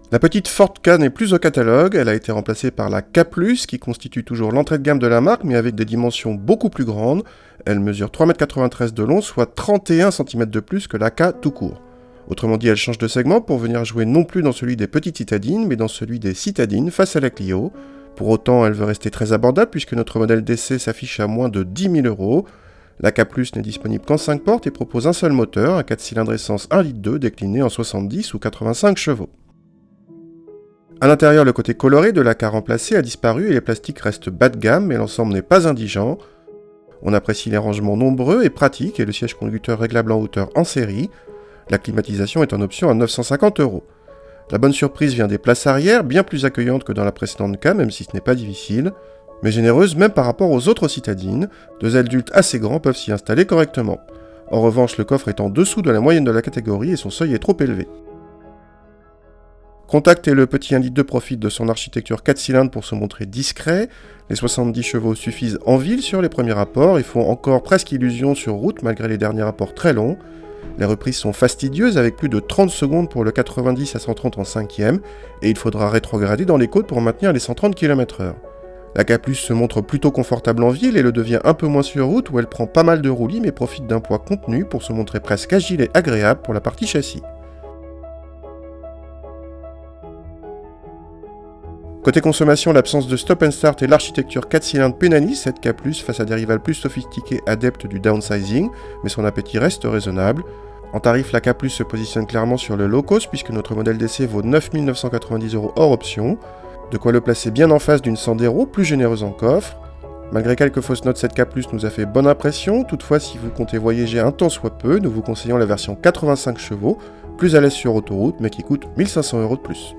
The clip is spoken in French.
La petite Ford Ka n'est plus au catalogue, elle a été remplacée par la Ka+, qui constitue toujours l'entrée de gamme de la marque, mais avec des dimensions beaucoup plus grandes. Elle mesure 3,93 m de long, soit 31 cm de plus que la Ka tout court. Autrement dit, elle change de segment pour venir jouer non plus dans celui des petites citadines, mais dans celui des citadines face à la Clio. Pour autant, elle veut rester très abordable puisque notre modèle d'essai s'affiche à moins de 10 000 €. La Ka+ n'est disponible qu'en 5 portes et propose un seul moteur, un 4 cylindres essence 1,2 litre décliné en 70 ou 85 chevaux. A l'intérieur, le côté coloré de la Ka remplacée a disparu et les plastiques restent bas de gamme, mais l'ensemble n'est pas indigent. On apprécie les rangements nombreux et pratiques et le siège conducteur réglable en hauteur en série. La climatisation est en option à 950 €. La bonne surprise vient des places arrière, bien plus accueillantes que dans la précédente Ka, même si ce n'est pas difficile, mais généreuses même par rapport aux autres citadines. 2 adultes assez grands peuvent s'y installer correctement. En revanche, le coffre est en dessous de la moyenne de la catégorie et son seuil est trop élevé. Contact et le petit 1,2 litre profitent de son architecture 4 cylindres pour se montrer discret. Les 70 chevaux suffisent en ville sur les premiers rapports et font encore presque illusion sur route malgré les derniers rapports très longs. Les reprises sont fastidieuses avec plus de 30 secondes pour le 90 à 130 en 5e et il faudra rétrograder dans les côtes pour maintenir les 130 km/h. La Ka+ se montre plutôt confortable en ville et le devient un peu moins sur route où elle prend pas mal de roulis mais profite d'un poids contenu pour se montrer presque agile et agréable pour la partie châssis. Côté consommation, l'absence de stop and start et l'architecture 4 cylindres pénalisent cette Ka+ face à des rivales plus sophistiquées adeptes du downsizing, mais son appétit reste raisonnable. En tarif, la Ka+ se positionne clairement sur le low cost puisque notre modèle d'essai vaut 9 990 € hors option, de quoi le placer bien en face d'une Sandero, plus généreuse en coffre. Malgré quelques fausses notes, cette Ka+ nous a fait bonne impression, toutefois si vous comptez voyager un tant soit peu, nous vous conseillons la version 85 chevaux, plus à l'aise sur autoroute mais qui coûte 1 500 € de plus.